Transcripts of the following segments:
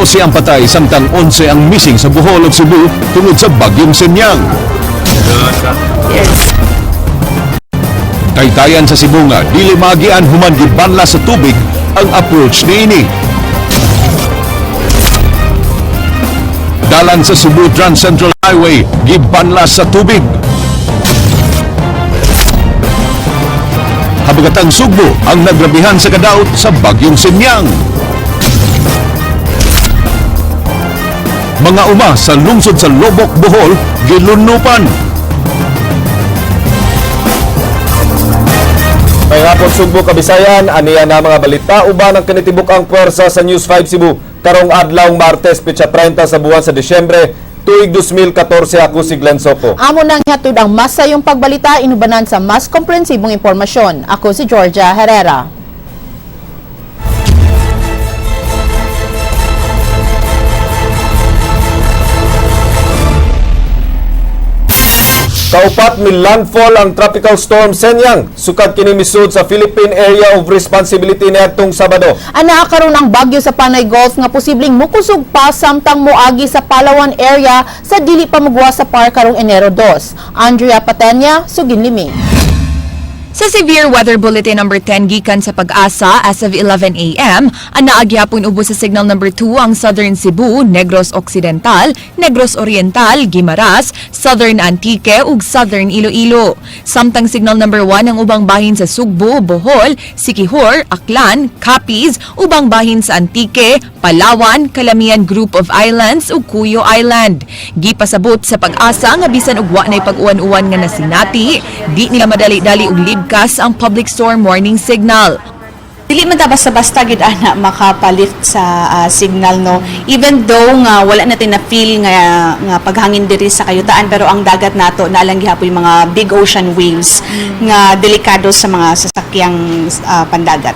12 ang patay samtang 11 ang missing sa Bohol ug Cebu tungod sa bagyong Senyang. Taytayan sa Cebu nga dili maagian human gibanla sa tubig ang approach niini. Dalan sa Cebu Trans Central Highway gibanla sa tubig. Habagatang Sugbo ang nagrabihan sa kadaot sa bagyong Senyang. Mga uma sa lungsod sa Lobok, Bohol gilunupan. May hapon Sugbo, Kabisayan, aniya na mga balita uban ang kinitibuk ang puwersa sa News 5 Cebu karong adlaw Martes petsa 30 sa buwan sa Disyembre tuig 2014. Ako si Glenn Soco. Amo nang hatod ang masayong pagbalita inubanan sa mas komprehensibong impormasyon. Ako si Georgia Herrera. Kaupat mi landfall ang tropical storm Senyang sukad kini misud sa Philippine Area of Responsibility niadtong Sabado. Ana karon ang bagyo sa Panay Gulf nga posibleng mukusog pa samtang moagi sa Palawan area sa dili pa mogwa sa par karong Enero 2. Andrea Patenya, Suginlimi. Sa Severe Weather Bulletin number 10 gikan sa Pag-asa as of 11 a.m., anaagyapon ubos sa signal number 2 ang Southern Cebu, Negros Occidental, Negros Oriental, Guimaras, Southern Antique ug Southern Iloilo. Samtang signal number 1 ang ubang bahin sa Sugbo, Bohol, Siquijor, Aklan, Capiz, ubang bahin sa Antique, Palawan, Calamian Group of Islands ug Cuyo Island. Gipasabot sa Pag-asa nga bisan ug wa nay pag-uwan-uwan nga nasinati, di nila madali-dali ug libkas ang public storm warning signal. Dili man ta basta-basta gid ana makapalit sa signal no. Even though nga wala natin na feel nga paghangin diri sa kayutaan pero ang dagat nato naalang gihapon yung mga big ocean waves nga delikado sa mga sasakyang pandagat.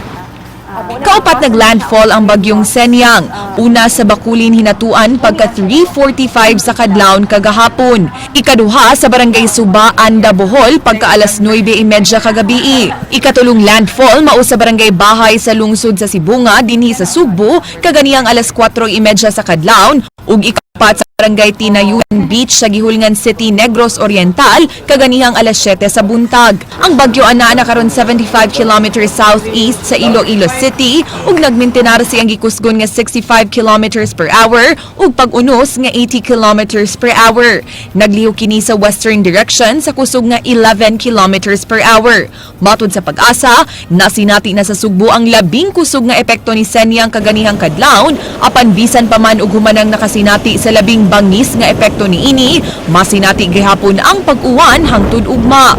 Kaupat naglandfall ang bagyong Senyang. Una sa Bakulin hinatuan pagka 3:45 sa kadlawon kagahapon. Ikaduha sa Barangay Suba, Anda, Bohol pagka alas 9:30 kagabi. Ikatulong landfall mao sa Barangay Bahay sa lungsod sa Sibunga dinhi sa Sugbo kaganiyang alas 4:30 sa kadlawon ug ikapat sa Barangay Tinayuan Beach sa Gihulngan City, Negros Oriental kaganihang alas 7 sa buntag. Ang bagyo ana karon 75 kilometers southeast sa Iloilo City ug nagmintenar siyang gikusgon nga 65 kilometers per hour ug pag-unos nga 80 kilometers per hour. Nagliho kini sa western direction sa kusog nga 11 kilometers per hour. Matod sa Pag-asa, nasinati na sa Sugbo ang labing kusog nga epekto ni Senyang kaganihang kadlawon apan bisan pa man ug humanang nakasinati sa labing bangis nga epekto niini, masinati gihapon ang pag-uwan hangtod ugma.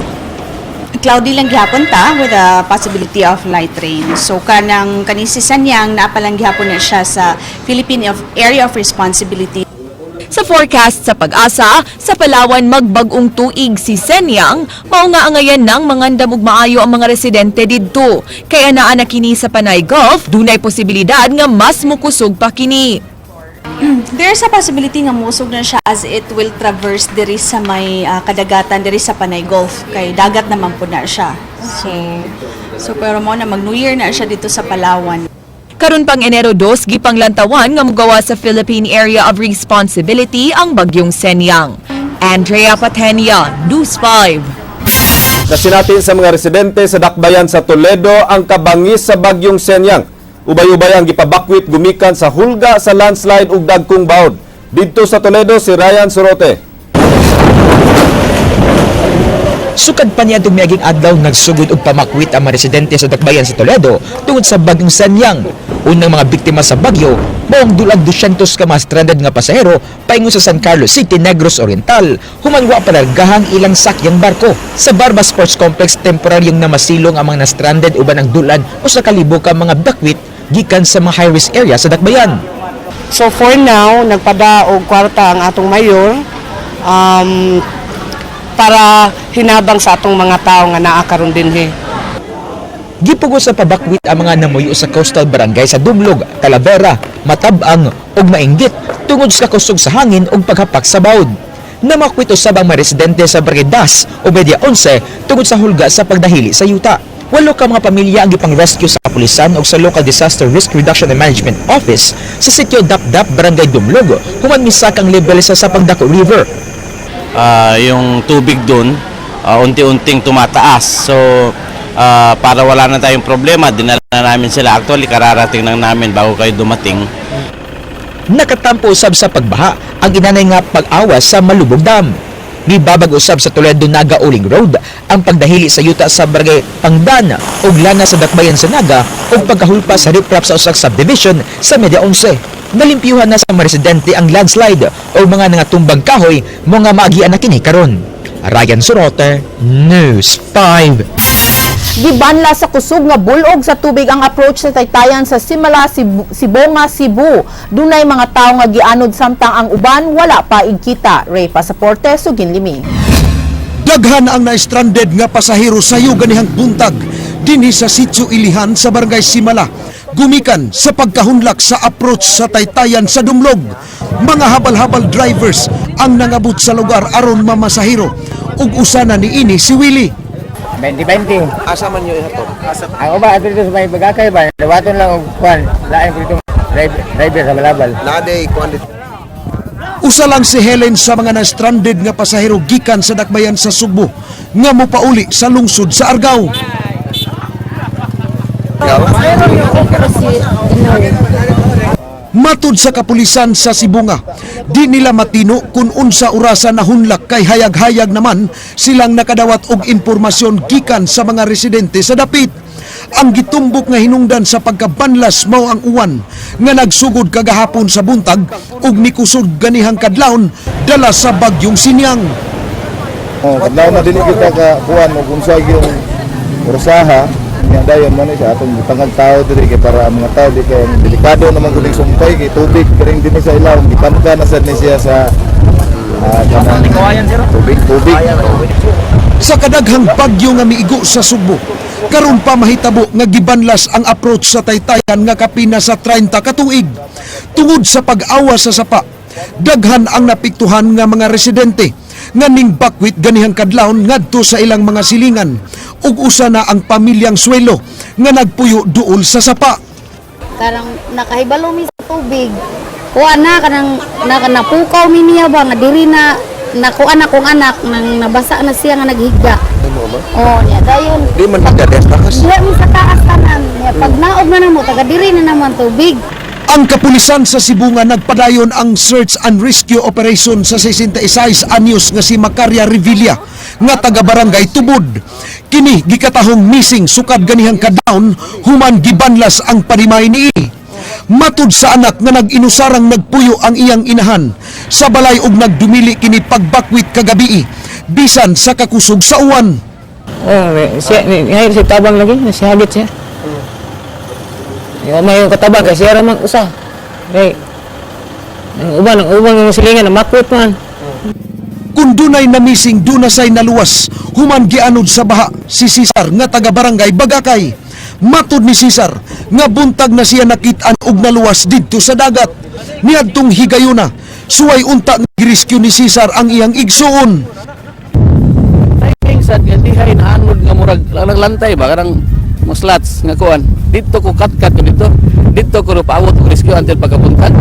Cloudy lang gihapon ta with a possibility of light rain. So kani si Senyang naapalang gihapon na siya sa Philippine Area of Responsibility. Sa forecast sa Pag-asa, sa Palawan magbag-ong tuig si Senyang, mao nga angayan nang mangandam ug maayo ang mga residente didto. Kaya naa na kini sa Panay Gulf, dunay posibilidad nga mas mukusog pa kini. There's a possibility nga musog na siya as it will traverse diri sa may kadagatan diri sa Panay Gulf kay dagat naman po na siya. So pero mo na mag New Year na siya dito sa Palawan. Karon pang Enero 2 gipanglantawan nga mogawa sa Philippine Area of Responsibility ang bagyong Senyang. Andrea Patenia, News 5. Nasinati sa mga residente sa Dakbayan sa Toledo ang kabangis sa bagyong Senyang. Ubay-ubay ang gipabakwit gumikan sa hulga sa landslide ug dagkong bawd. Didto sa Toledo si Ryan Sorote. Sukad pa niya dumiyaging adlaw nagsugod og pamakwit ang mga residente sa Dakbayan sa Toledo tungod sa bagyong Senyang. Unang mga biktima sa bagyo, maong dulag 200 ka mga stranded nga pasahero paingon sa San Carlos City, Negros Oriental, humanwa palargahang ilang sakyang barko. Sa Barba Sports Complex, temporaryong namasilong ang mga na-stranded uban ang dulan o sa kalibo ka mga bakwit gikan sa mga high-risk area sa Dakbayan. So for now, nagpada og kwarta ang atong mayor para hinabang sa atong mga tao nga naa karon dinhi. Gipugos sa pabakwit ang mga namuyo sa coastal barangay sa Dumlog, Talavera, Matabang ug Mainggit tungod sa kusog sa hangin ug paghapak sa bawd. Namakwit usab ang mga residente sa Barangay Das o Media 11 tungod sa hulga sa pagdahili sa yuta. 8 ka mga pamilya ang gipang-rescue sa kapulisan o sa Local Disaster Risk Reduction and Management Office sa sitio Dapdap, Barangay Dumlog, human misak ang level sa Sapagdako River. Yung tubig doon unti-unting tumataas. So para wala na tayong problema, dinala na namin sila. Actually, kararating lang namin bago kayo dumating. Nakatampo usab sa pagbaha ang inanay nga pag-awas sa Malubog Dam. Gibabag usab sa Toledo Naga Uling Road ang pagdahili sa yuta sa barangay Pangdan ug lana sa Dakbayan sa Naga ug pagkahulpa sa riprap sa usak subdivision sa Media 11. Nalimpyuhan na sa mga residente ang landslide o mga nangatumbang kahoy mga maagian na kini karon. Ryan Sorote, News 5. Gibanla sa kusog nga bulog sa tubig ang approach sa Taytayan sa Simala, Sibonga, Cebu. Dunay mga tao nga gianod samtang ang uban wala pa igkita. Ray Pasaporte, Sugin Limi. Daghan ang na-stranded nga pasahero sayo ganihang buntag dinhi sa Sitio Ilihan sa Barangay Simala. Gumikan sa pagkahunlak sa approach sa Taytayan sa Dumlog. Mga habal-habal drivers ang nangabot sa lugar aron mamasahero ug usana ni ini si Willie. 20-20. Asa man yun ito? Ang uba, ato dito sa may bagakay ba? Dawaton lang og kwan. Lain ko itong driver sa Malabal. Naday, kwan dito. Usa lang si Helen sa mga na-stranded nga pasahero gikan sa Dakbayan sa Sugbo nga mopauli sa lungsod sa Argao. Matud sa kapulisan sa Sibunga, di nila matino kung unsa orasan na hunlak kay hayag-hayag naman silang nakadawat og impormasyon gikan sa mga residente sa dapit. Ang gitumbok nga hinungdan sa pagkabanlas mao ang uwan nga nagsugod kagahapon sa buntag ug nikusod ganihang kadlawon dala sa bagyong Sinyang. Kadlaw na dili kita ka kuan og unsa yung orasaha yang dayon man sa atong butangag tao diri kay para ang mga tao di kay delikado naman kuning sumpay kay tubig kiring dinhi sa ilaw gipanka na sad ni siya sa tubig. Sa kadaghang bagyo nga miigo sa Sugbo, karon pa mahitabo nga gibanlas ang approach sa Taytayan nga kapina sa 30 ka tuig. Tungod sa pag-awa sa sapa, daghan ang napiktuhan nga mga residente nga ning bakwit ganihang kadlawon ngadto sa ilang mga silingan ug usa na ang pamilyang Swelo nga nagpuyo duol sa sapa. Karang nakahibalo mi sa tubig. Kuha na kanang napukaw mi niya ba nga diri na nakuha na kong anak nang nabasa na siya nga naghiga. Oh, niya dayon. Di man magades takas. Diya mi sa taas tanan. Pag naog na namo taga diri na naman tubig. Ang kapulisan sa Sibunga nagpadayon ang search and rescue operation sa 66 anyos nga si Macaria Revilla nga taga Barangay Tubod. Kini gikatahong missing sukad ganihang kadlawon human gibanlas ang panimay niini. Matud sa anak nga nag-inusarang nagpuyo ang iyang inahan sa balay ug nagdumili kini pagbakwit kagabi bisan sa kakusog sa uwan. Oh, siya tabang lagi, nasihagit siya. Yung may katabang kasi siya raman usa. Okay. Ang uban yung silingan na makwit man. Kung dunay na missing, dunasay naluwas, human gianod sa baha si Cesar nga taga Barangay Bagakay. Matud ni Cesar nga buntag na siya nakit-an og naluwas didto sa dagat. Niadtong higayuna, suway unta nga girescue ni Cesar ang iyang igsuon. Timing sa dihay na anod nga murag lantay ba kanang muslats nga kuan. Dito ko kat-kat ko dito. Dito ko paawot ko rescue until pagkapuntan.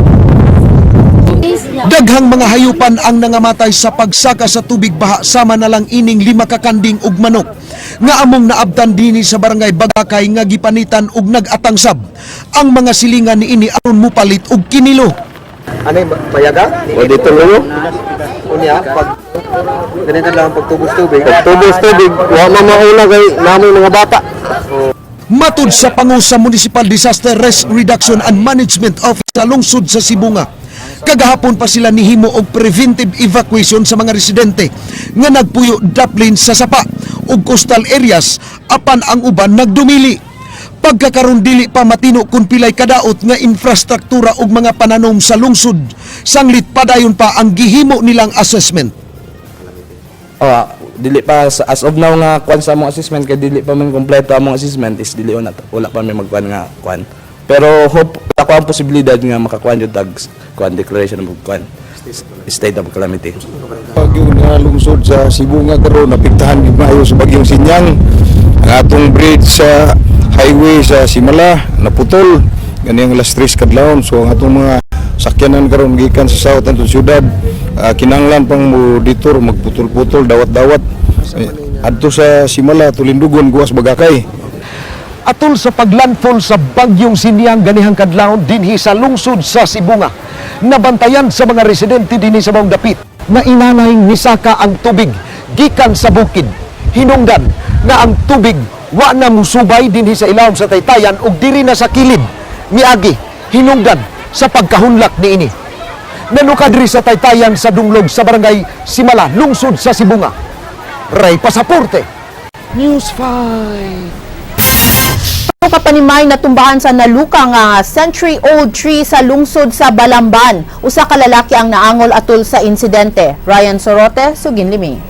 Daghang mga hayupan ang nangamatay sa pagsaka sa tubig baha sama na lang ining 5 ka kanding ug manok nga among naabtan dinhi sa Barangay Bagakay nga gipanitan og nag-atangsab ang mga silingan niini aron mupalit og kinilo. Ano payaga? O dito lulo? Unya pag ganito lang pagtubos tubig. Pagtubos tubig, wa mamauna kay namoy mga bata. Matud sa pangu sa Municipal Disaster Risk Reduction and Management Office sa lungsod sa Sibunga, kagahapon pa sila nihimo og preventive evacuation sa mga residente nga nagpuyo daplin sa sapa ug coastal areas apan ang uban nagdumili. Pagkakaron dili pa matino kung pilay kadaot nga infrastruktura ug mga pananom sa lungsod, sanglit padayon pa ang gihimo nilang assessment. Dili pa as of now nga kuan sa among assessment kay dili pa man kompleto among assessment is dili wala pa may magkuan nga kuan. Pero hope ako ang posibilidad nga makakuan jud tag kuan declaration of kuan state of calamity. Bagyo na lungsod sa Cebu nga karon napiktahan gid maayo sa bagyong Sinyang. Ang atong bridge sa highway sa Simala naputol gani ang last 3 kadlawon. So ang atong mga sakyanan karon gikan sa south antong syudad kinahanglan pang mo detour magputol-putol dawat-dawat adto sa Simala Tulindugon Guwas Bagakay. Atol sa paglandfall sa bagyong Sinyang ganihang kadlawon dinhi sa lungsod sa Sibunga. Nabantayan sa mga residente dinhi sa maong dapit na inanay misaka ang tubig gikan sa bukid. Hinungdan na ang tubig wa na musubay dinhi sa ilawom sa taytayan ug diri na sa kilid miagi hinungdan sa pagkahunlak niini. Nanukad diri sa taytayan sa dunglog sa barangay Simala, lungsod sa Sibunga. Ray Pasaporte, News 5. Kapanimay natumbahan sa naluka nga century-old tree sa lungsod sa Balamban. Usa ka lalaki ang naangol atol sa insidente. Ryan Sorote, Suginlimi.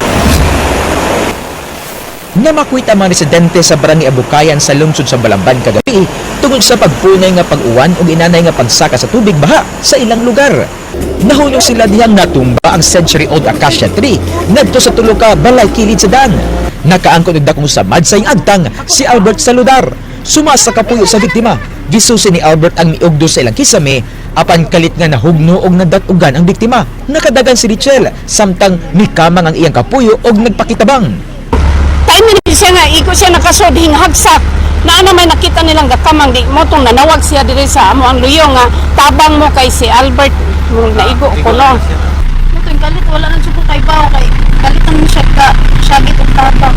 Namakwit ang mga residente sa barangay Abukayan sa lungsod sa Balamban kagabi tungod sa pagpunay nga pag-uwan o inanay nga pagsaka sa tubig baha sa ilang lugar. Nahulog sila diyang natumba ang century-old acacia tree ngadto sa tulo ka balay kilid sa dan. Nakaangkon og dakong samad sa agtang si Albert Saludar. Sumasa kapuyo sa biktima. Gisusi ni Albert ang miugdo sa ilang kisame apan kalit nga nahugno og nadatugan ang biktima. Nakadagan si Richel samtang mikamang ang iyang kapuyo og nagpakitabang. Time ni siya nga, iko siya nakasod hingagsak. Na may nakita nilang gakamang di mo tong nanawag siya diri sa amo ang luyong nga tabang mo kay si Albert. Murag naigo ko no. Mutong kalit wala nang suko kay bao kay kalitan mo siya ka syagit og tabang.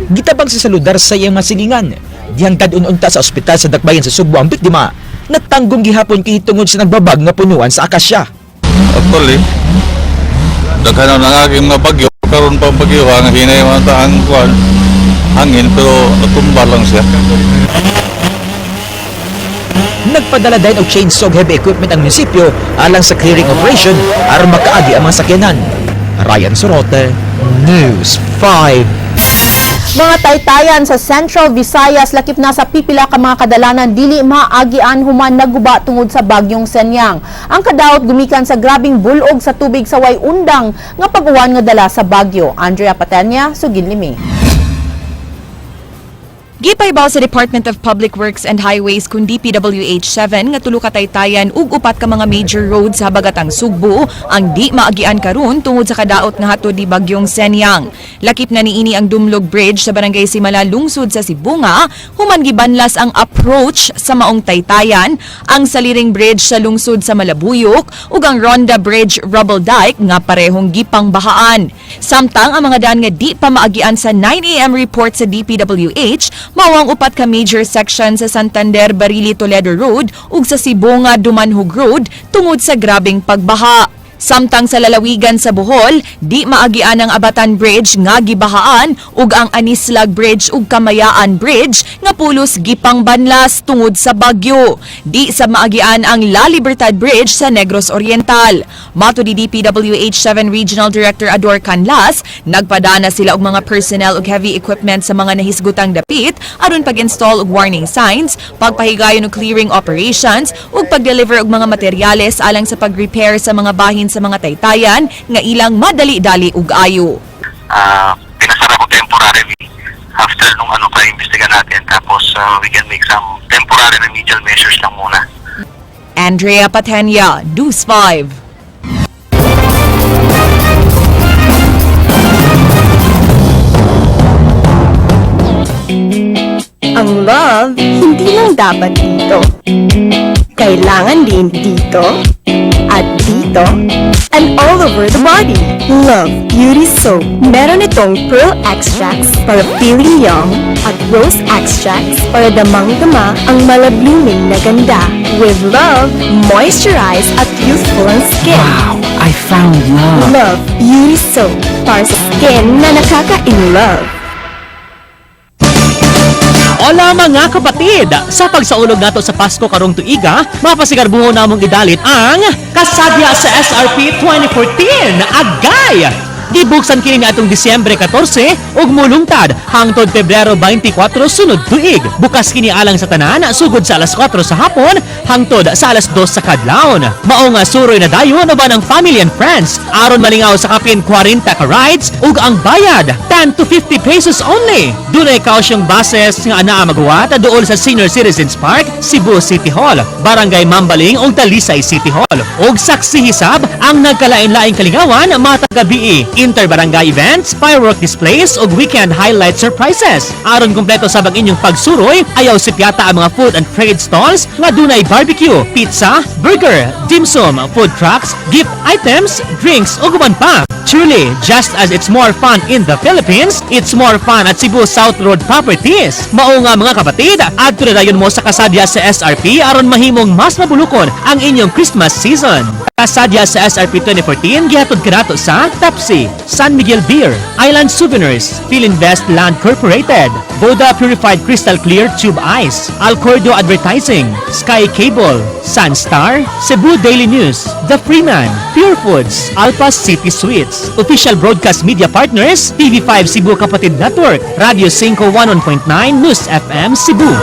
Gitabang si Saludar sa iyang masilingan. Diyang kadun-unta sa ospital sa Dakbayan sa Sugbo ang biktima. Nagtanggong gihapon kay tungod sa nagbabag nga punuan sa akasya. Actually, daghan na nangaging mga bagyo karon pa bagyo ang hinay man ta ang kuan hangin pero natumba lang siya. Nagpadala din og chainsaw heavy equipment ang munisipyo alang sa clearing operation aron makaagi ang mga sakyanan. Ryan Sorote, News 5. Mga taytayan sa Central Visayas lakip na sa pipila ka mga kadalanan dili maagian human naguba tungod sa bagyong Senyang. Ang kadaot gumikan sa grabing bulog sa tubig sa way undang nga pag-uwan nga dala sa bagyo. Andrea Patenya, Suginlimi. Gipaybaw sa Department of Public Works and Highways kun DPWH 7 nga tulo ka taytayan ug upat ka mga major roads sa habagatang Sugbo ang di maagian karon tungod sa kadaot nga hatod ni bagyong Senyang. Lakip na niini ang Dumlog Bridge sa barangay Simala lungsod sa Sibunga, human gibanlas ang approach sa maong taytayan, ang Saliring Bridge sa lungsod sa Malabuyok ug ang Ronda Bridge Rubble Dyke nga parehong gipang bahaan. Samtang ang mga daan nga di pa maagian sa 9 AM report sa DPWH mawang upat ka major section sa Santander Barili Toledo Road ug sa Sibunga Dumanhog Road tungod sa grabeng pagbaha. Samtang sa lalawigan sa Bohol, di maagian ang Abatan Bridge nga gibahaan ug ang Anislag Bridge ug Kamayaan Bridge nga pulos gipang banlas tungod sa bagyo. Di sa maagian ang La Libertad Bridge sa Negros Oriental. Mato di DPWH 7 Regional Director Ador Canlas, nagpadana sila og mga personnel ug heavy equipment sa mga nahisgutang dapit aron pag-install og warning signs, pagpahigayon og clearing operations ug pag-deliver og mga materyales alang sa pag-repair sa mga bahin sa mga taytayan nga ilang madali-dali ug ayo. Pinasara ko temporarily after nung pa-imbestiga natin tapos we can make some temporary remedial measures lang muna. Andrea Patenya, News 5. Ang love, hindi lang dapat dito. Kailangan din dito, at dito, and all over the body. Love Beauty Soap. Meron itong pearl extracts para feeling young at rose extracts para damang-dama ang malablooming na ganda. With Love, moisturize at youthful ang skin. Wow, I found love. Love Beauty Soap para sa skin na nakaka-in-love. Hola mga kapatid! Sa pagsaulog nato sa Pasko karong tuiga, mapasigarbuho namong idalit ang kasadya sa SRP 2014 Agay! Gibuksan kini atong Disyembre 14 ug mulungtad hangtod Pebrero 24 sunod tuig. Bukas kini alang sa tanan sugod sa alas 4 sa hapon hangtod sa alas 2 sa kadlawon. Mao nga suroy na dayon uban ang family and friends aron malingaw sa kapin 40 ka rides ug ang bayad 10 to 50 pesos only. Dunay kausyong bases nga anaa maghuwat duol sa Senior Citizens Park, Cebu City Hall, Barangay Mambaling ug Talisay City Hall. Og saksi hisab ang nagkalain-laing kalingawan matag gabi, inter-barangay events, firework displays ug weekend highlight surprises. Aron kumpleto sa inyong pagsuroy, ayaw sipyata ang mga food and trade stalls nga dunay barbecue, pizza, burger, dim sum, food trucks, gift items, drinks ug uban pa. Truly, just as it's more fun in the Philippines, it's more fun at Cebu South Road Properties. Mao nga mga kapatid, adto na dayon mo sa kasadya sa SRP aron mahimong mas mabulukon ang inyong Christmas season. Kasadya sa SRP 2014 gihatod kanato sa Pepsi, San Miguel Beer, Island Souvenirs, Philinvest Land Corporated, Boda Purified Crystal Clear Tube Ice, Alcordo Advertising, Sky Cable, Sunstar, Cebu Daily News, The Freeman, Pure Foods, Alpas City Suites. Official broadcast media partners, TV5 Cebu Kapatid Network, Radio 5 101.9 News FM Cebu.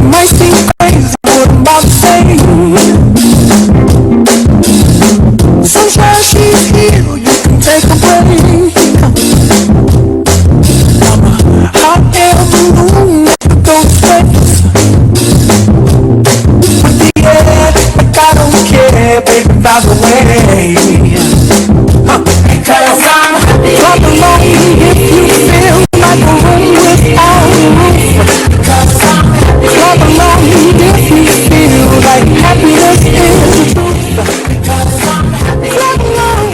Might seem crazy what I'm about to say. Sunshine, she's here, you can take a break. I'm a hot air balloon that could go to space. With the air, like I don't care, baby, by the way. Because I'm happy. Clap along if you feel like a room without a roof. Because I'm happy. Clap along if you feel like happiness is the truth. Because I'm happy. Clap along.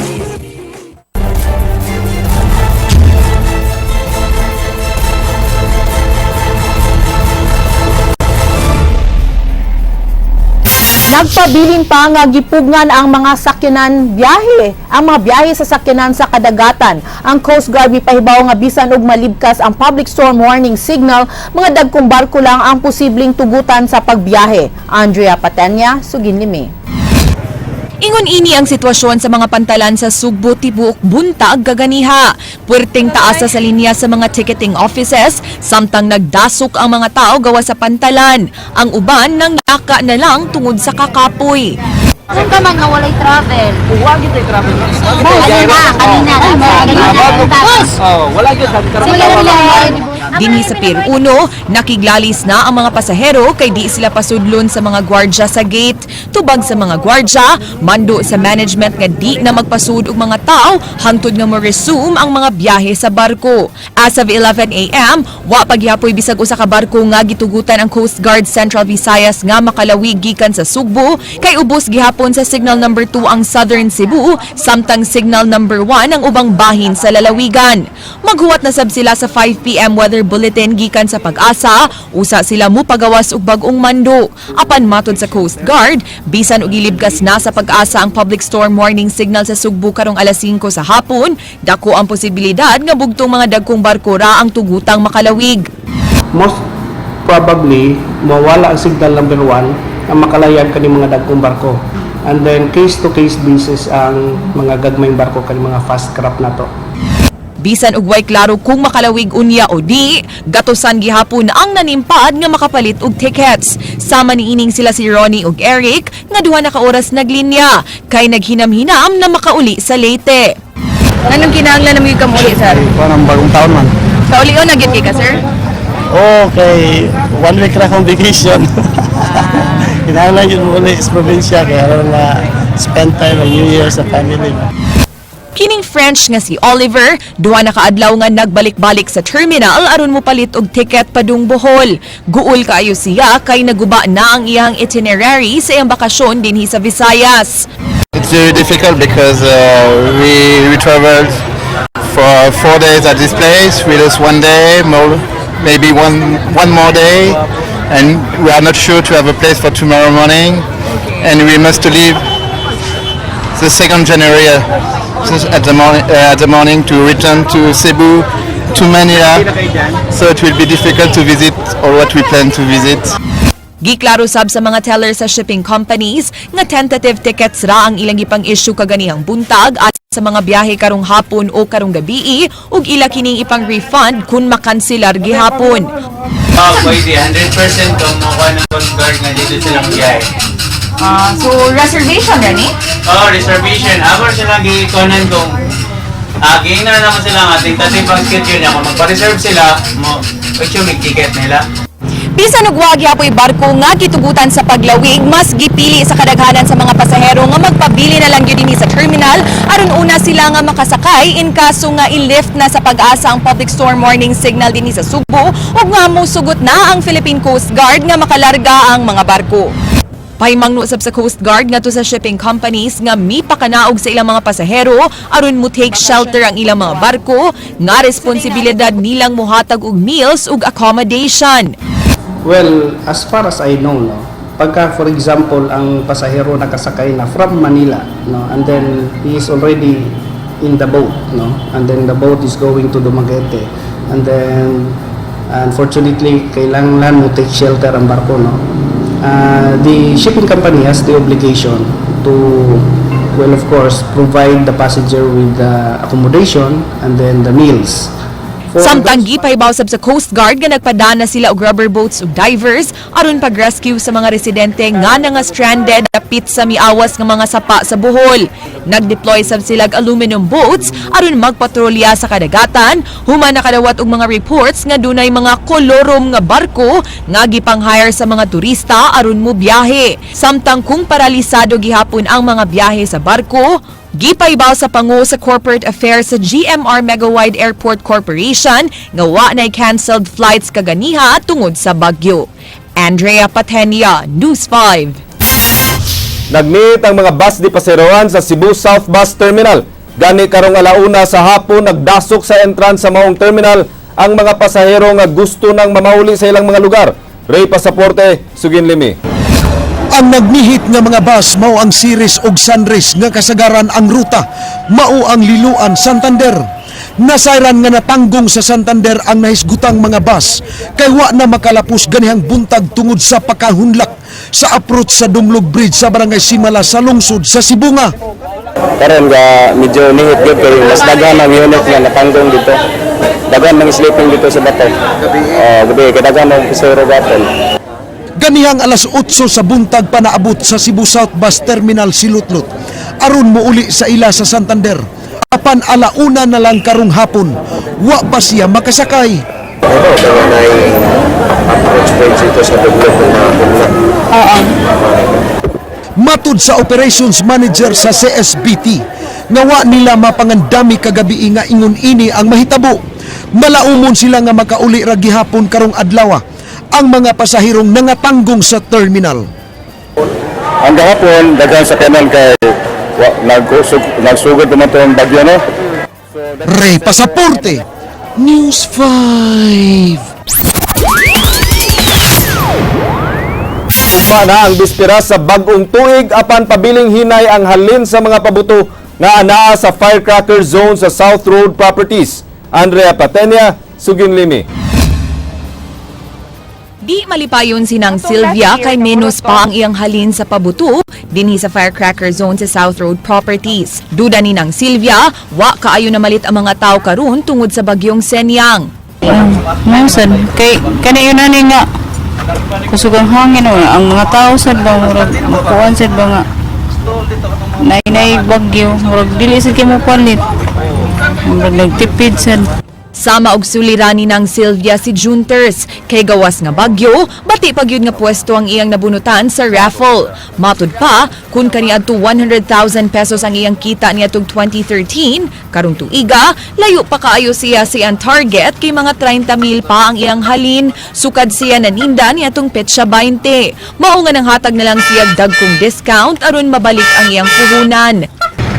Nagpabilin pa nga gipugnan ang mga sakyanan biyahe. Ang mga biyahe sa sakyanan sa kadagatan. Ang Coast Guard mipahibaw nga bisan og malibkas ang public storm warning signal, mga dagkong barko lang ang posibleng tugutan sa pagbiyahe. Andrea Patenya, Suginlimi. Ingon ini ang sitwasyon sa mga pantalan sa Sugbo, tibuok buntag gaganiha. Puwerteng taasa sa linya sa mga ticketing offices, samtang nagdasok ang mga tao gawa sa pantalan. Ang uban nang yaka na lang tungod sa kakapoy. Kung ka man nga walay travel. Huwag ito yung travel. Kanina. Wala yun. Dinhi sa Pier 1, nakiglalis na ang mga pasahero kay di sila pasudlon sa mga gwardya sa gate. Tubag sa mga gwardya, mando sa management nga di na magpasud og mga tao hangtod nga mo-resume ang mga biyahe sa barko. As of 11 a.m., wa pagyapoy bisag usa ka barko nga gitugutan ang Coast Guard Central Visayas nga makalawig gikan sa Sugbo, kay ubos gihapon sa signal number 2 ang Southern Cebu, samtang signal number 1 ang ubang bahin sa lalawigan. Maghuwat na sab sila sa 5 p.m. weather bulletin gikan sa Pag-asa, usa sila mo pagawas og bag-ong mando. Apan matod sa Coast Guard, bisan og ilibkas na sa Pag-asa ang public storm warning signal sa Sugbo karong alas 5 sa hapon, dako ang posibilidad nga bugtong mga dagkong barko ra ang tugutang makalawig. Most probably mawala ang signal number 1 ang makalayan kani mga dagkong barko. And then case to case basis ang mga gagmayng barko kani mga fast craft nato. Bisan og way klaro kung makalawig unya o di, gatusan gihapon ang nanimpad nga makapalit og tickets. Sama niining sila si Ronnie ug Eric nga duha na ka oras naglinya kay naghinam-hinam na makauli sa Leyte. Anong kinahanglan na mga kamuli, sir? Parang bagong taon man. Kauli o nagyud ka, sir? Okay, 1 week na akong vacation. Kinahanglan yun muli sa probinsya kaya na spend time and New Year sa family. Kining French nga si Oliver, duha na kaadlaw nga nagbalik-balik sa terminal aron mo palit og ticket padung Bohol. Guol kaayo siya kay naguba na ang iyang itinerary sa iyang bakasyon dinhi sa Visayas. It's very difficult because we traveled for 4 days at this place. We lost 1 day, maybe one more day, and we are not sure to have a place for tomorrow morning. And we must leave the 2nd January at the morning to return to Cebu to Manila, so it will be difficult to visit or what we plan to visit. Giklaro sab sa mga teller sa shipping companies nga tentative tickets ra ang ilang ipang issue kaganihang buntag at sa mga biyahe karong hapon o karong gabi ug ila kining ipang refund kung makanselar gihapon. Pwede 100% kung makuha ng guard nga dito silang biyahe. So reservation rin Reservation. Ako sila gikonan kung giingnan na naman sila nga tentative ang schedule niya. Kung magpa-reserve sila, may ticket nila. Bisan og wa gyapon barko nga gitugutan sa paglawig, mas gipili sa kadaghanan sa mga pasahero nga magpabili na lang gyud dinhi sa terminal aron una sila nga makasakay in kaso nga i-lift na sa Pag-asa ang public storm warning signal dinhi sa Subo ug nga mosugot na ang Philippine Coast Guard nga makalarga ang mga barko. Pahimangno sab sa Coast Guard ngadto sa shipping companies nga mipakanaog sa ilang mga pasahero aron mo take shelter ang ilang mga barko nga responsibilidad nilang mohatag og meals ug accommodation. Well, as far as I know, no, pagka for example ang pasahero nakasakay na from Manila, no, and then he is already in the boat, no, and then the boat is going to Dumaguete, and then unfortunately kailangan mo take shelter ang barko, no. The shipping company has the obligation to, well, of course, provide the passenger with the accommodation and then the meals. Samtang gipaybaw sab sa Coast Guard nga nagpadana sila og rubber boats ug divers aron pag-rescue sa mga residente nga stranded dapit sa miawas nga mga sapa sa Bohol. Nag-deploy sab sila og aluminum boats aron magpatrolya sa kadagatan, human nakadawat og mga reports nga dunay mga kolorom nga barko nga gipang-hire sa mga turista aron mo biyahe. Samtang kung paralisado gihapon ang mga biyahe sa barko, gipaybaw sa pangu sa Corporate Affairs sa GMR Megawide Airport Corporation nga wa nay canceled flights kaganiha tungod sa bagyo. Andrea Patenia, News 5. Nag-meet ang mga bus di paseroan sa Cebu South Bus Terminal. Gani karong alauna sa hapon nagdasok sa entrance sa maong terminal ang mga pasahero nga gusto nang mamauli sa ilang mga lugar. Ray Pasaporte, Sugin Limi. Ang nagnihit nga mga bus mao ang Ceres ug Sunrise nga kasagaran ang ruta mao ang Liloan, Santander. Nasayran nga natanggong sa Santander ang nahisgutang mga bus kay wa na makalapos ganihang buntag tungod sa pakahunlak sa approach sa Dumlog Bridge sa Barangay Simala sa lungsod sa Sibunga. Karon nga medyo nihit gyud kay mas daghan ang unit nga natanggong dito. Daghan ng sleeping dito sa bato. Gabi kay daghan ang pasahero gapon. Ganihang alas 8 sa buntag pa naabot sa Cebu South Bus Terminal Silutlot aron muuli sa ila sa Santander. Apan alauna na lang karong hapon, wa pa siya makasakay. Matud sa operations manager sa CSBT, nga wa nila mapangandami kagabi nga ingon ini ang mahitabo. Malaumon sila nga makauli ra gihapon karong adlaw ang mga pasahirong nangatanggong sa terminal. Ang gahapon, daghan sa kanan kay nagsugod naman itong bagyo, no? Ray Pasaporte, News 5. Upa na ang bispera sa bagong tuig apan pabiling hinay ang halin sa mga pabuto nga anaa sa firecracker zone sa South Road Properties. Andrea Patenia, Sugin Limi. Di malipayon sinang Sylvia kay menos pa ang iyang halin sa pabuto dinhi sa firecracker zone sa South Road Properties. Duda ni nang Sylvia, wa kaayo na malit ang mga tao karon tungod sa bagyong Senyang. Maysan, kay kanayo na ni nga kusugang hangin ang mga tao sad ba murag makuan sad ba nga nay bagyo murag dili sad kay mo palit murag nagtipid sad. Sama og suliranin ng Sylvia si Junters kay gawas nga bagyo, bati pag yun nga pwesto ang iyang nabunutan sa raffle. Matud pa, kung kaniadto 100,000 pesos ang iyang kita niadtong 2013, karong tuiga, layo pa kaayo siya ang target kay mga 30,000 pa ang iyang halin, sukad siya naninda niadtong petsa 20. Mao nga nang hatag na lang siya dagkong discount aron mabalik ang iyang puhunan.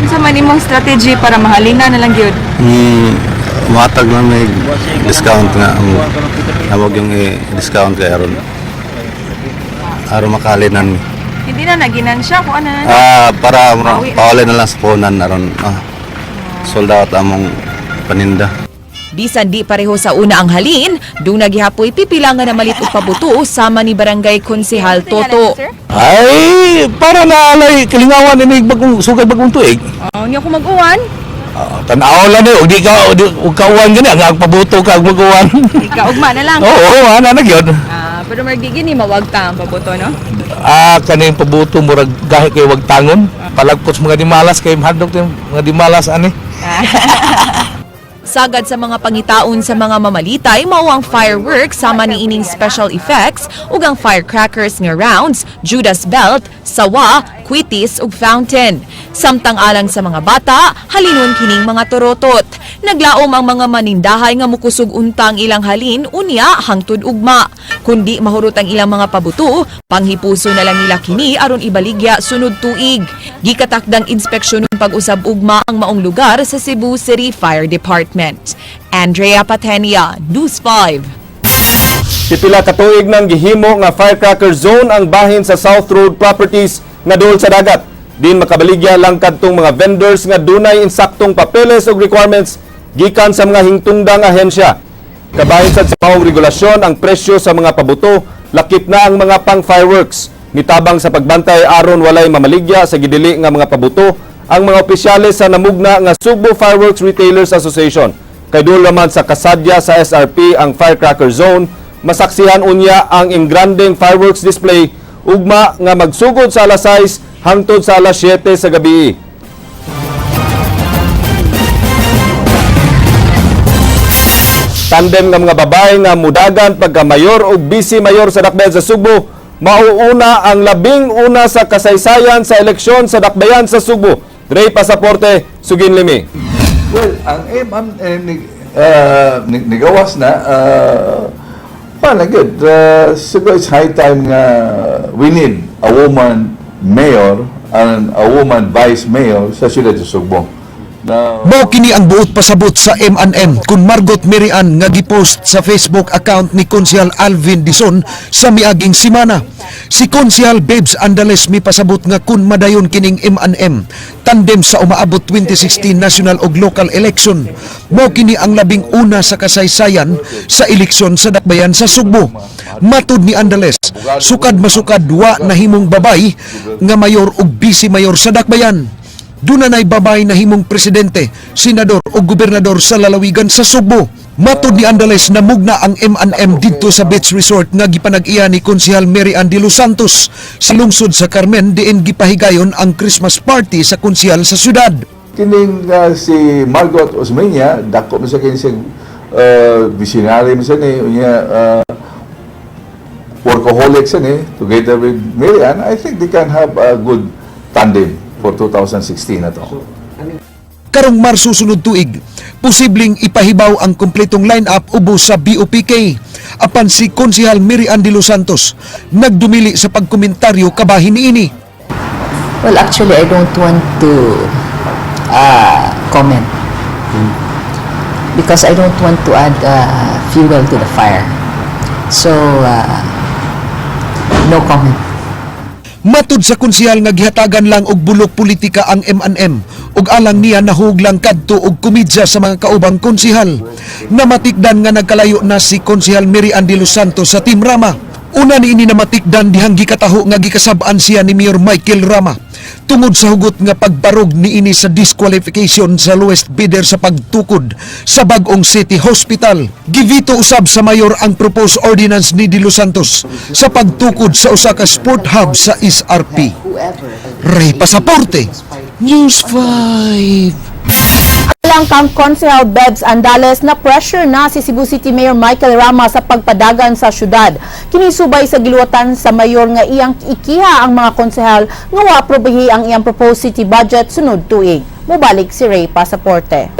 Sa man imong strategy para mahalina na lang gyud? Matag lang may discount nga ang yung i-discount kay aron makalinan. Hindi na naginan siya kung ano na. Para pauli na lang sa punan aron sold out among paninda. Bisan di pareho sa una ang halin, dung nagihapoy pipila nga namalit og pabuto sama ni Barangay Konsehal Toto. Ay, para na alay kalingawan ni bagong sugad bagong tuig. Nya ko mag-uwan. Tanaw lang ni, ug di ka uwan gani ang pabuto ka mag-uwan. Ikaw ugma na lang. Oo, ana na gyud. Pero margi gini mawagta ang pabuto, no? Kaning pabuto murag gahi kay wag tangon. Palagpots mga dimalas kay hadlok mga dimalas ani. Sagad sa mga pangitaon sa mga mamalitay mao ang fireworks sama ni ining special effects ug ang firecrackers nga rounds, Judas belt, sawa, quitis ug fountain. Samtang alang sa mga bata, halinon kining mga torotot. Naglaom ang mga manindahay nga mukusog untang ilang halin unya hangtod ugma. Kundi mahurot ang ilang mga pabuto, panghipuso na lang nila kini aron ibaligya sunod tuig. Gikatakdang inspeksyon ng pag-usab ugma ang maong lugar sa Cebu City Fire Department. Andrea Patenia, News 5. Pipila ka tuig nang gihimo nga firecracker zone ang bahin sa South Road Properties nga duol sa dagat. Din makabaligya lang kadtong mga vendors nga dunay insaktong papeles ug requirements gikan sa mga hingtungdang ahensya. Kabahin sa maong regulasyon ang presyo sa mga pabuto, lakip na ang mga pang-fireworks. Nitabang sa pagbantay aron walay mamaligya sa gidili nga mga pabuto ang mga opisyales sa namugna nga Cebu Fireworks Retailers Association. Kay duol naman sa kasadya sa SRP ang firecracker zone, masaksihan unya ang ingranding fireworks display ugma nga magsugod sa alas 6 hangtod sa alas 7 sa gabi. Tandem nga mga babae nga mudagan pagka mayor o vice mayor sa Dakbayan sa Subo, mauuna ang labing una sa kasaysayan sa eleksyon sa Dakbayan sa Subo. Dre Pasaporte, Sugin Limi. Well, ang nigawas na, wala good. Siguro it's high time nga we need a woman mayor and a woman vice mayor sa siyudad sa Subo. Mao kini ang buot pasabot sa M&M kun Margot Merian nga gipost sa Facebook account ni Konsehal Alvin Dizon sa miaging semana. Si Konsehal Babes Andales mi pasabot nga kun madayon kining M&M tandem sa umaabot 2016 national ug local election. Mao kini ang labing una sa kasaysayan sa eleksyon sa Dakbayan sa Subo. Matud ni Andales, sukad masukad wa nahimong babay nga mayor ug vice mayor sa Dakbayan. Dunay babay na himong presidente, senador o gobernador sa lalawigan sa Subo. Matud ni Andales na mugna ang M&M didto sa beach resort nga gipanag-iya ni Konsehal Mary Ann de los Santos sa lungsod sa Carmen diin gipahigayon ang Christmas party sa konsehal sa syudad. Kining si Margot Osmeña, dako mo sa kini sa visionary mo sa ni workaholic sa ni together with Mary Ann. I think they can have a good tandem for 2016 na to. Karong Marso sunod tuig, posibleng ipahibaw ang kompletong line-up ubos sa BOPK. Apan si Konsehal Mary Ann de los Santos nagdumili sa pagkomentaryo kabahin niini. Well, actually, I don't want to comment because I don't want to add fuel to the fire. So, no comment. Matud sa konsehal nga gihatagan lang og bulok politika ang M&M ug alang niya nahuglang kadto og komedya sa mga kaubang konsehal. Namatikdan nga nagkalayo na si Konsehal Mary Ann de los Santos sa Team Rama. Una niini namatikdan dihang gikataho nga gikasab-an siya ni Mayor Michael Rama tungod sa hugot nga pagbarog niini sa disqualification sa lowest bidder sa pagtukod sa bag-ong City Hospital. Givito usab sa mayor ang proposed ordinance ni De Los Santos sa pagtukod sa usa ka sport hub sa SRP. Ray Pasaporte, News 5. Alang kang Konsehal Babes Andales na pressure na si Cebu City Mayor Michael Rama sa pagpadagan sa syudad. Kinisubay sa giluwatan sa mayor nga iyang ikiha ang mga konsehal nga wa aprobahi ang iyang proposed city budget sunod tuig. Mubalik si Ray Pasaporte.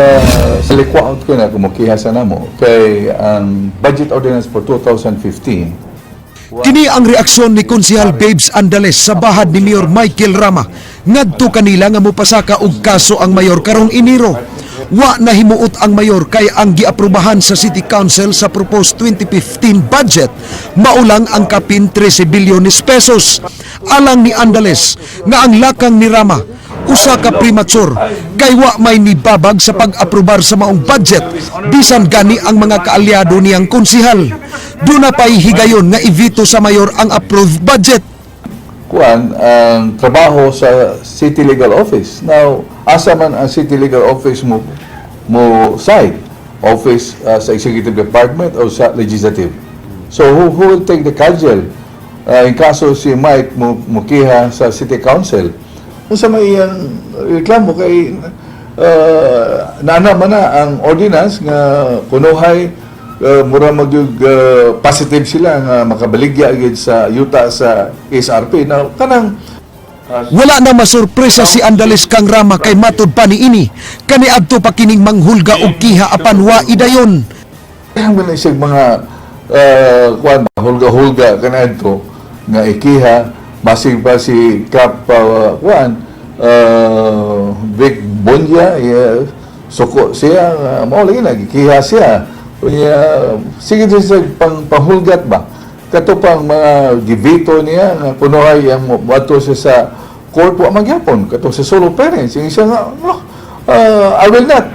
Sa likwaot ko na kumukiha sa namo kay ang budget ordinance for 2015. Kini ang reaksyon ni Konsehal Babes Andales sa bahad ni Mayor Michael Rama. Ngadto kanila nga mopasaka og kaso ang mayor karong Enero. Wa nahimuot ang mayor kay ang giaprubahan sa City Council sa proposed 2015 budget maulang ang kapin 13 bilyones pesos. Alang ni Andales nga ang lakang ni Rama usa ka premature kay wa may nibabag sa pag-aprobar sa maong budget bisan gani ang mga kaalyado niyang konsihal. Duna pay higayon nga i-veto sa mayor ang approved budget. Kuan ang trabaho sa City Legal Office. Now, asa man ang City Legal Office mo side? Office sa Executive Department o sa Legislative? So, who will take the cudgel? In kaso si Mike mukiha sa City Council, kung sa may reklamo kay naana man na ang ordinance nga kunuhay mura positive sila nga makabaligya agad sa yuta sa SRP. Now, kanang Wala na masurpresa si Andales kang Rama kay matud pa niini kaniadto pa kining manghulga og kiha apan wa idayon. ang isig mga kuan hulga-hulga kanadto nga ikiha basig pa si Kap kuan Vic Bondia suko siya mao lagi nagikiha siya unya sige din sa panghulgat ba kato pang mga givito niya nga kunohay ang moadto siya sa court wa magyapon kato sa solo parents yung siya nga I will not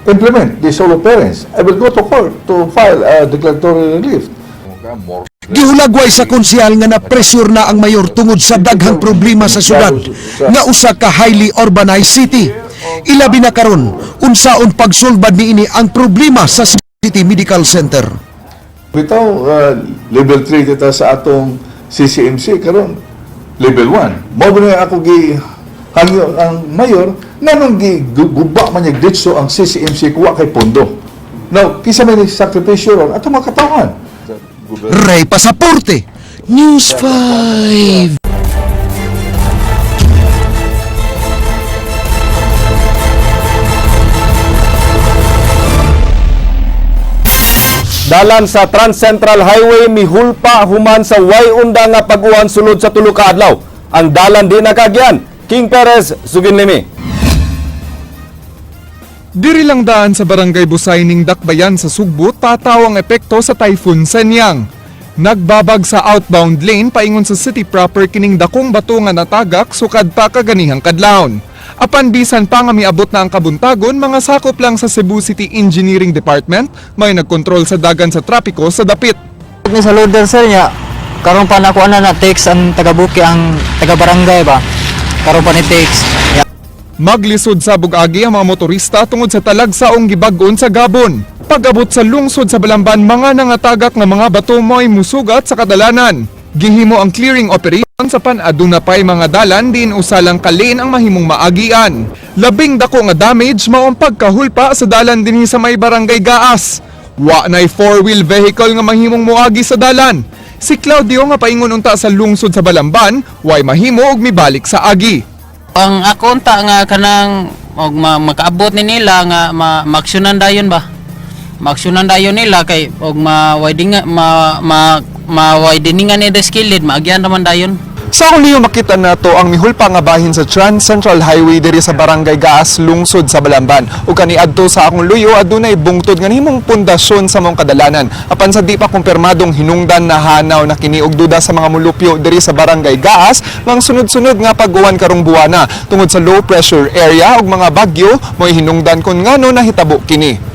implement the solo parents. I will go to court to file a declaratory relief. Gihulagway sa konsyal nga na-pressure na ang mayor tungod sa daghang problema sa syudad nga usa ka highly urbanized city. Ilabi na karon unsaon pagsulbad niini ang problema sa City Medical Center. Bitaw level 3 kita sa atong CCMC karon level 1. Mao na ako gi hangyo ang mayor nanong giguba man yung ditso ang CCMC kuha kay pondo. Now, kisa may sakripisyo ron, ato makatawan. Ray Pasaporte, News 5. Dalan sa Trans Central Highway mihulpa human sa way unda nga pag-uwan sulod sa tulo ka adlaw. Ang dalan di nakagyan. King Perez, Suginlimi. Diri lang daan sa barangay Busayning Dakbayan sa Sugbo tataw ang epekto sa Typhoon Senyang. Nagbabag sa outbound lane paingon sa city proper kining dakong bato nga natagak sukad pa kaganihang kadlawon. Apan bisan pa nga miabot na ang kabuntagon, mga sakop lang sa Cebu City Engineering Department may nagkontrol sa dagan sa trapiko sa dapit. Sa loader sir niya, karon pa nakuha na text ang taga-buki ang taga-barangay ba? Karon pa ni text. Maglisod sa bugagi ang mga motorista tungod sa talagsaong gibag-on sa Gabon. Pag-abot sa lungsod sa Balamban, mga nangatagak nga mga bato mo'y musugat sa kadalanan. Gihimo ang clearing operation sa pan-aduna pay mga dalan din usalang kalin ang mahimong maagian. Labing dako nga damage mao ang pagkahulpa sa dalan dinhi sa may barangay Gaas. Wa nay 4-wheel vehicle nga mahimong moagi sa dalan. Si Claudio nga paingon unta sa lungsod sa Balamban, way mahimo og mibalik sa agi. Ang akonta nga kanang og makaabot ni nila nga maaksyonan dayon ba? Maaksyonan dayon nila kay og ma-wideningan ni the skilled maagyan naman dayon. Sa akong makita nato ang mihulpa nga bahin sa Trans Central Highway diri sa barangay Gaas lungsod sa Balamban ug kaniadto sa akong luyo adunay bungtod nga himong pundasyon sa mong kadalanan. Apan sa di pa kumpirmadong hinungdan na hanaw na kini og duda sa mga mulupyo diri sa barangay Gaas nang sunod-sunod nga pag-uwan karong buwana tungod sa low pressure area ug mga bagyo mo'y hinungdan kun ngano nahitabo kini.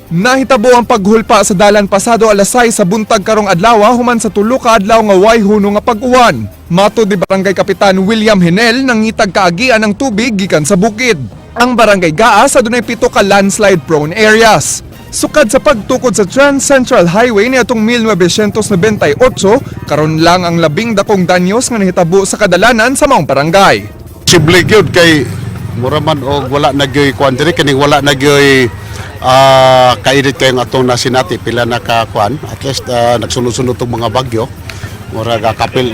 Nahitabo ang paghulpa sa dalan pasado alas 6 sa buntag karong adlaw human sa tulo ka adlaw nga way huno nga pag-uwan. Mato di Barangay Kapitan William Henel nangitag kaagian ng tubig gikan sa bukid. Ang Barangay Gaas adunay 7 ka landslide prone areas. Sukad sa pagtukod sa Trans Central Highway niadtong 1998 karon lang ang labing dakong danyos nga nahitabo sa kadalanan sa maong barangay. Posible gyud kay mura man og wala nagyoy kuan diri kini wala nagyoy kainit kayong atong nasinati pila na kakuan at least nagsunod-sunod tong mga bagyo mura kapil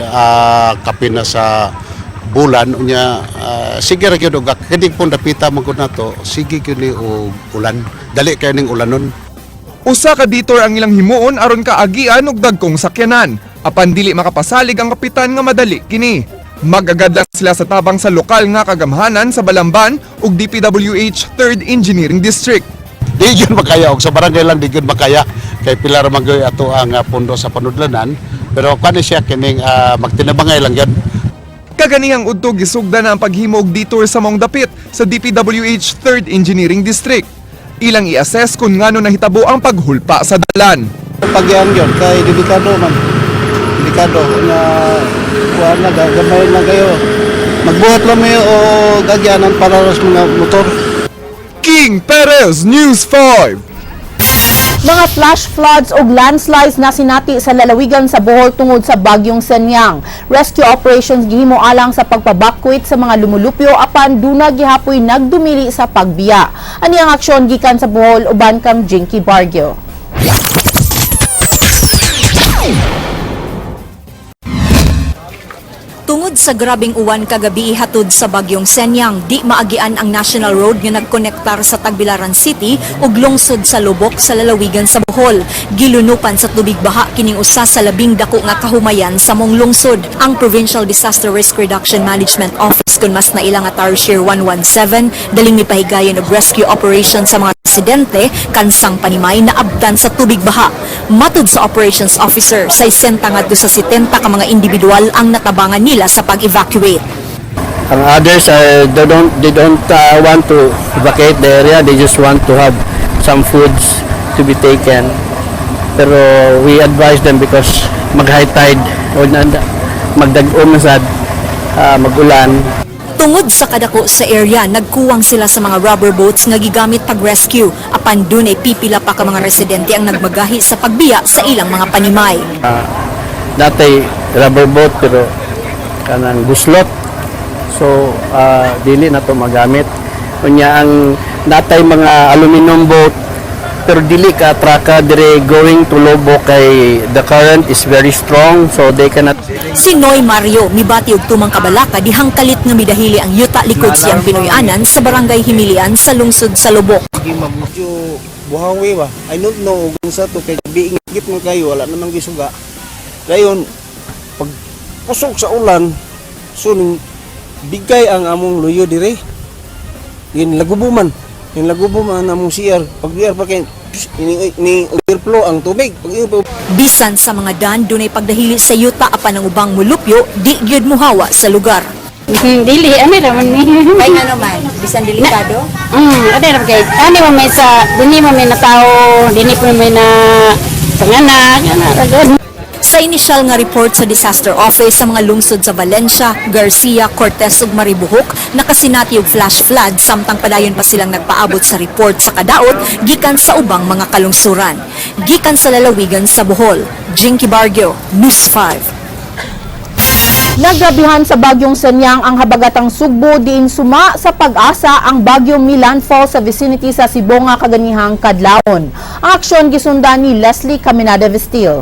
na sa bulan unya sige ra gyud og kini pun dapita man gud nato sige gyud ni og ulan dali kay ning ulanon. Usa ka detour ang ilang himuon aron kaagian og dagkong sakyanan apan dili makapasalig ang kapitan nga madali kini. Magagad lang sila sa tabang sa lokal nga kagamhanan sa Balamban ug DPWH 3rd Engineering District. Di yun makaya og sa barangay lang di yun makaya kay pila ra man ato ang pundo sa panudlanan pero kani siya kining magtinabangay lang yan. Kaganihang udto gisugda na ang paghimo og detour sa maong dapit sa DPWH 3rd Engineering District. Ilang i-assess kung ngano nahitabo ang paghulpa sa dalan. Pagyan yun, kay delikado man. Delikado na kuha na, gamay na kayo. Magbuhat lang mo o gagyanan para sa mga motor. King Perez, News 5. Mga flash floods o landslides na sinati sa lalawigan sa Bohol tungod sa bagyong Senyang. Rescue operations gihimo alang sa pagpabakwit sa mga lumulupyo apan duna gihapoy nagdumili sa pagbiya. Ani ang aksyon gikan sa Bohol uban kam Jinky Bargyo. Tungod sa grabing uwan kagabi hatod sa bagyong Senyang, di maagian ang National Road nga nagkonektar sa Tagbilaran City ug lungsod sa Lubok sa lalawigan sa Bohol. Gilunupan sa tubig baha kining usa sa labing dako nga kahumayan sa mong lungsod. Ang Provincial Disaster Risk Reduction Management Office kun mas naila nga Tower Share 117 daling mipahigayon og rescue operation sa mga residente kansang panimay na abtan sa tubig baha. Matud sa operations officer, 60 ngadto sa 70 ka mga individual ang natabangan nila sa pag-evacuate. Ang others they don't want to evacuate the area, they just want to have some foods to be taken. Pero we advise them because mag-high tide o magdag-o masad, mag-ulan. Tungod sa kadako sa area, nagkuwang sila sa mga rubber boats nga gigamit pag-rescue. Apan dunay pipila pa ka mga residente ang nagmagahi sa pagbiya sa ilang mga panimay. Dati rubber boat pero kanang guslot. So dili na to magamit. Kunya ang natay mga aluminum boat pero dili ka traka dire going to Lobo kay the current is very strong so they cannot. Si Noy Mario mibati og tumang kabalaka dihang kalit nga midahili ang yuta likod siyang Pinoyanan sa barangay Himilian sa lungsod sa Lubok. Medyo buhawi ba? I don't know kung sa to kay biingit mo kayo wala namang gisuga. Dayon pag pusok sa ulan so bigay ang among luyo dire. Yin lagubuman among CR pag CR pa kay ni overflow ang tubig bisan sa mga dan dunay pagdahili sa yuta apan ang ubang mulupyo di gyud muhawa sa lugar. Dili ani ra man ni. Kay ano man bisan delikado? Ade ra kay ani mo may sa dinhi mo may na tao, dinhi po may na panganak, ana. Sa inisyal nga report sa Disaster Office sa mga lungsod sa Valencia, Garcia, Cortez ug Maribohok, nakasinati og flash flood samtang padayon pa silang nagpaabot sa report sa kadaot gikan sa ubang mga kalungsuran. Gikan sa lalawigan sa Bohol, Jinky Bargyo, News 5. Naggrabihan sa bagyong Senyang ang habagatang Sugbo diin suma sa pag-asa ang bagyong milandfall sa vicinity sa Sibonga kaganihang kadlawon. Ang aksyon gisundan ni Leslie Caminada Vestil.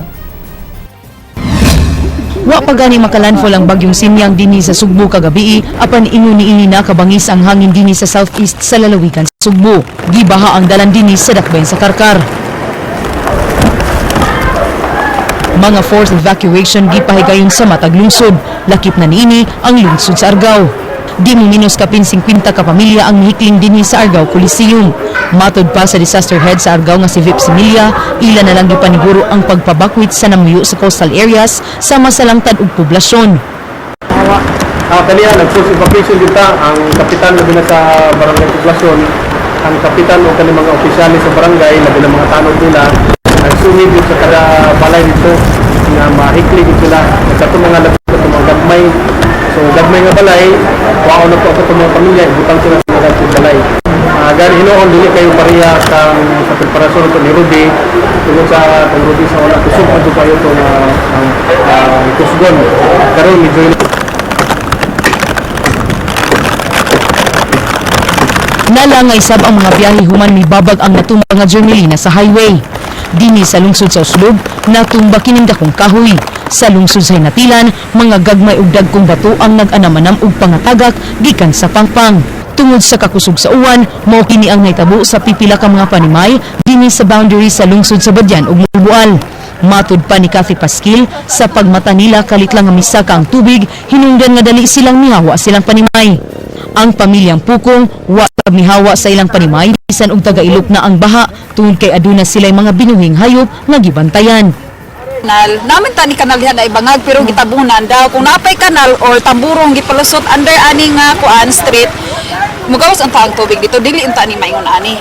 Wa pa gani makalandfall ang bagyong Senyang dinhi sa Sugbo kagabi apan ingon niini na kabangis ang hangin dinhi sa southeast sa lalawigan sa Sugbo. Gibaha ang dalan dinhi sa dakbayan sa Karkar. Mga forced evacuation gipahigayon sa matag lungsod. Lakip na niini ang lungsod sa Argao. Di mo minus kapin 50 ka pamilya ang mihikling dinhi sa Argao Coliseum. Matod pa sa disaster head sa Argao nga si Vip Similia, ila na lang gipaniguro ang pagpabakwit sa namuyo sa coastal areas sa masalangtad ug poblasyon. Kanina nag-force evacuation kita ang kapitan na sa barangay poblasyon, ang kapitan o kanang mga opisyales sa barangay labi ng mga tanod nila nagsumid sa kada balay dito na mahikli sila sa mga labi sa mga gagmay. So gagmay nga balay, wao na po sa mga pamilya, ibutang sila sa mga balay. Gani hinoon dili kayo pareha sa preparasyon ko ni Rudy tungod sa Rudy sa wala kusog pa kayo to ang kusgon. Karon medyo Nalangay sab ang mga biyahe human mibabag ang natumba nga journalina sa highway. Dinhi sa lungsod sa Uslob, natumba kining dakong kahoy. Sa lungsod sa Hinatilan, mga gagmay ug dagkong bato ang nag-anamanam og pangatagak gikan sa Pangpang. Tungod sa kakusog sa uwan, mao kini ang naitabo sa pipila ka mga panimay dinhi sa boundary sa lungsod sa Badyan ug Mubual. Matud pa ni Kathy Pasquil, sa pagmata nila kalit lang nga misaka ang tubig, hinungdan nga dali silang mihawa silang panimay. Ang pamilyang Pukong wa mihawa sa ilang panimay bisan og taga-ilok na ang baha tungod kay aduna sila'y mga binuhing hayop nga gibantayan. Kanal, namin tani kanal diha na ibangag pero gitabunan daw kung napay kanal or tamburong gipalusot under ani nga kuan street mugawas ang taang tubig dito dili unta ni maingon ani.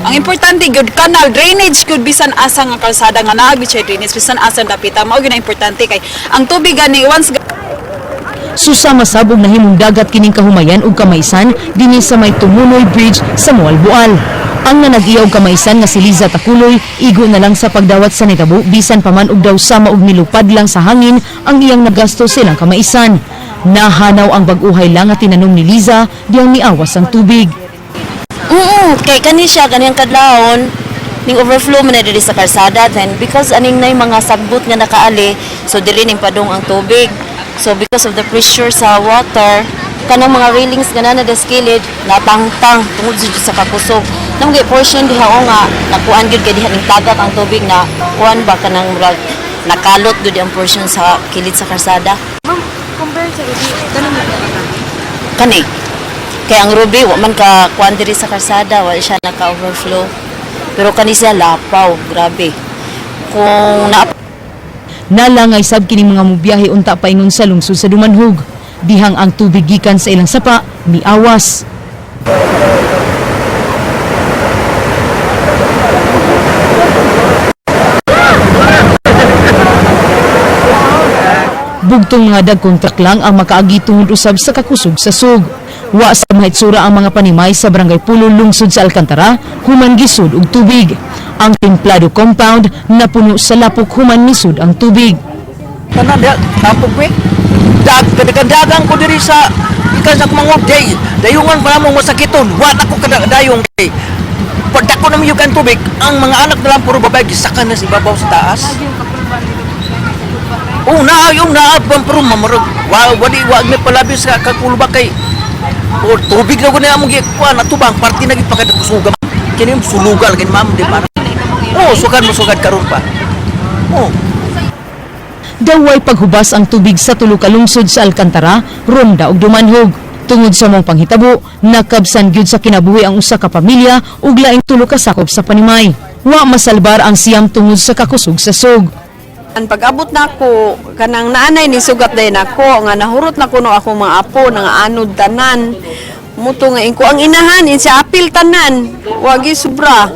Ang importante gyud kanal drainage could bisan asa nga kalsada nga naagi siya drainage bisan asa dapita mao gyud na importante kay ang tubig gani once Susama sabog na himong dagat kining kahumayan ug kamaysan dinhi sa may Tumunoy Bridge sa Moalboal. Ang nanag-iyaw kamaysan nga si Liza Takuloy igo na lang sa pagdawat sa nitabo bisan pa man og daw sama og milupad lang sa hangin ang iyang nagasto silang kamaysan. Nahanaw ang bag-uhay lang nga tinanong ni Liza diyang miawas ang tubig. Kay kani siya kaniyang kadlawon ning overflow man na diri sa kalsada then because aning nay mga sagbot nga nakaali so dili ning padung ang tubig. So because of the pressure sa water, kanang mga railings nga na skilled natangtang tungod sa kakusog. Nang portion diha o nga nakuan gyud kay diha ning tagat ang tubig na kuan ba kanang murag nakalot gyud ang portion sa kilid sa kalsada. compare sa Ruby ganun mo Kani kay ang Ruby wa man ka kuan diri sa kalsada, wala siya naka-overflow. Pero kani siya lapaw, grabe. Kung na Nalangay sab kining mga mobiyahe unta paingon sa lungsod sa Dumanhog. Dihang ang tubig gikan sa ilang sapa miawas. Bugtong mga dagkong truck lang ang makaagi tungod usab sa kakusog sa sug. Wa sa mahitsura ang mga panimay sa Barangay Pulo lungsod sa Alcantara human gisud og tubig. Ang templado compound napuno sa lapok human misud ang tubig. Tanan dia tapog we. Kadagdagang ko diri sa ikan sa kumangog day. Dayungan pa mo masakiton. Wa ako kadagdayong kay. Pag ako na miyukan tubig, ang mga anak na lang puro babae gisakan na si babaw sa taas. Oh, yung naabang pero mamarog. Wadi wag may palabis sa kakulba kay. O tubig na ko na among gikuan natubang party na gipakadakusugan. Kini sulugal kini ma'am di ba? Oh, sugad karon pa. Oh. Daway paghubas ang tubig sa tulo ka lungsod sa Alcantara, Ronda ug Dumanhog. Tungod sa mong panghitabo, nakabsan gyud sa kinabuhi ang usa ka pamilya ug laing tulo ka sakop sa panimay. Wa masalbar ang siyam tungod sa kakusog sa sug. Ang pag-abot na ko, kanang naanay ni sugat din ako, nga nahurot na kuno ako mga apo, nga anod tanan. Muto nga inko ang inahan, siya apil tanan, wagi sobra.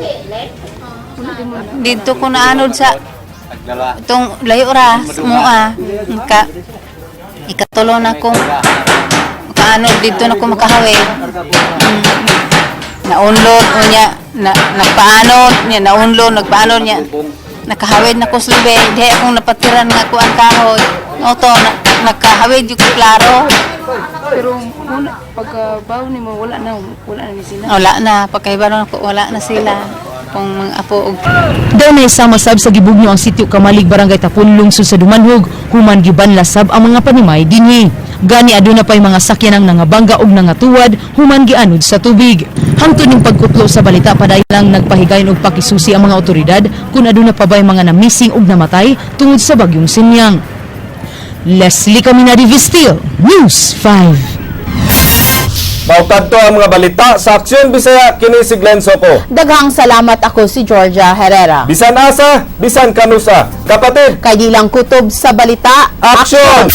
Dito ko naanod sa itong layo ra mua ikatulo na kong makaanod dito na ko makahawi. Naunlod unya nagpaanod niya nagpaanod niya nakahawid na ko slube di akong napatiran nga ko ang kahoy oto nakahawid yung klaro Pero pagkabaw ni mo, wala na sila? wala na pagkaibaw na ko wala na sila kung mga apo Daw na sama-sab sa gibugno ang sitio Kamalig Barangay Tapon lungsod sa Dumanhog human gibanlasab ang mga panimay dinhi. Gani aduna pay mga sakyanan nangabangga og nangatuwad human gianod sa tubig. Hangtod ning pagkutlo sa balita paday lang nagpahigayon og pakisusi ang mga otoridad kung aduna pa bay mga na-missing ug namatay tungod sa bagyong Senyang. Leslie Caminadi Vistil, News 5. Mautad to ang mga balita sa Aksyon Bisaya kini si Glenn Soco. Daghang salamat, ako si Georgia Herrera. Bisan asa, bisan kanusa. Kapatid, kay di lang kutob sa balita, aksyon!